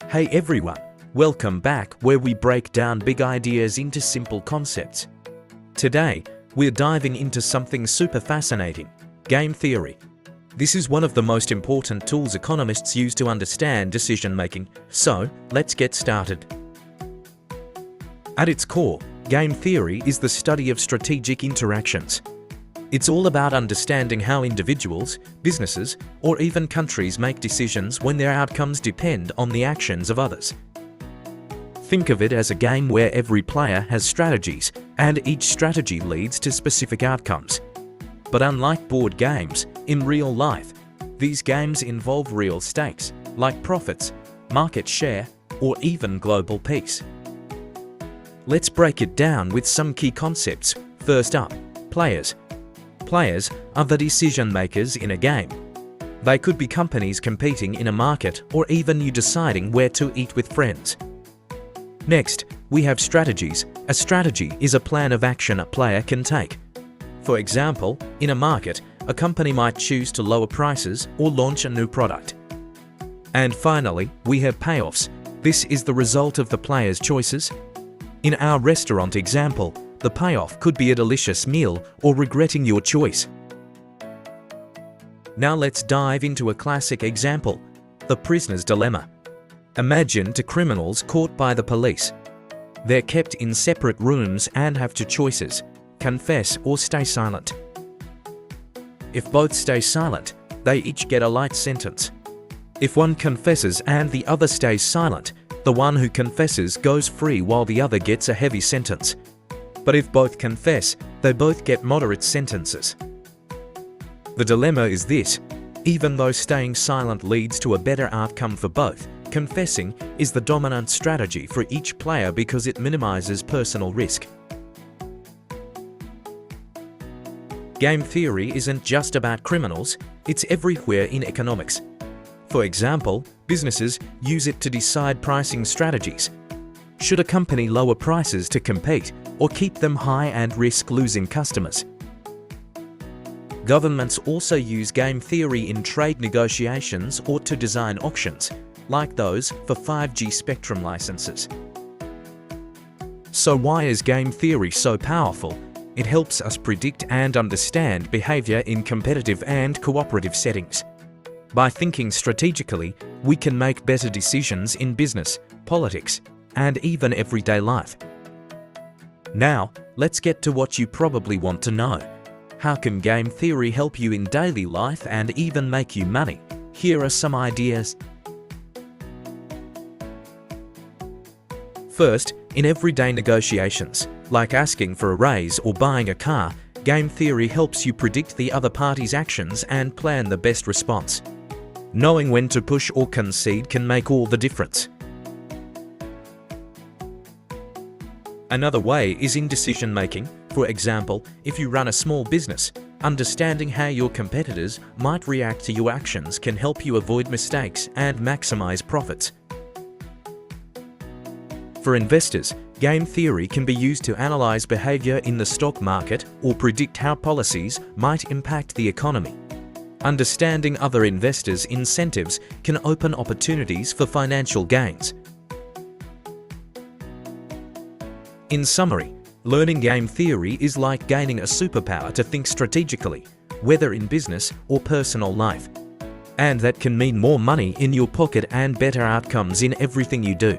Hey everyone, welcome back where we break down big ideas into simple concepts. Today, we're diving into something super fascinating, game theory. This is one of the most important tools economists use to understand decision making, so let's get started. At its core, game theory is the study of strategic interactions. It's all about understanding how individuals, businesses, or even countries make decisions when their outcomes depend on the actions of others. Think of it as a game where every player has strategies, and each strategy leads to specific outcomes. But unlike board games, in real life, these games involve real stakes, like profits, market share, or even global peace. Let's break it down with some key concepts. First up, players. Players are the decision makers in a game. They could be companies competing in a market or even you deciding where to eat with friends. Next, we have strategies. A strategy is a plan of action a player can take. For example, in a market, a company might choose to lower prices or launch a new product. And finally, we have payoffs. This is the result of the player's choices. In our restaurant example, the payoff could be a delicious meal or regretting your choice. Now let's dive into a classic example, the prisoner's dilemma. Imagine two criminals caught by the police. They're kept in separate rooms and have two choices, confess or stay silent. If both stay silent, they each get a light sentence. If one confesses and the other stays silent, the one who confesses goes free while the other gets a heavy sentence. But if both confess, they both get moderate sentences. The dilemma is this: even though staying silent leads to a better outcome for both, confessing is the dominant strategy for each player because it minimizes personal risk. Game theory isn't just about criminals, it's everywhere in economics. For example, businesses use it to decide pricing strategies. Should a company lower prices to compete or keep them high and risk losing customers? Governments also use game theory in trade negotiations or to design auctions, like those for 5G spectrum licenses. So why is game theory so powerful? It helps us predict and understand behavior in competitive and cooperative settings. By thinking strategically, we can make better decisions in business, politics, and even everyday life. Now, let's get to what you probably want to know. How can game theory help you in daily life and even make you money? Here are some ideas. First, in everyday negotiations, like asking for a raise or buying a car, game theory helps you predict the other party's actions and plan the best response. Knowing when to push or concede can make all the difference. Another way is in decision making. For example, if you run a small business, understanding how your competitors might react to your actions can help you avoid mistakes and maximize profits. For investors, game theory can be used to analyze behavior in the stock market or predict how policies might impact the economy. Understanding other investors' incentives can open opportunities for financial gains. In summary, learning game theory is like gaining a superpower to think strategically, whether in business or personal life. And that can mean more money in your pocket and better outcomes in everything you do.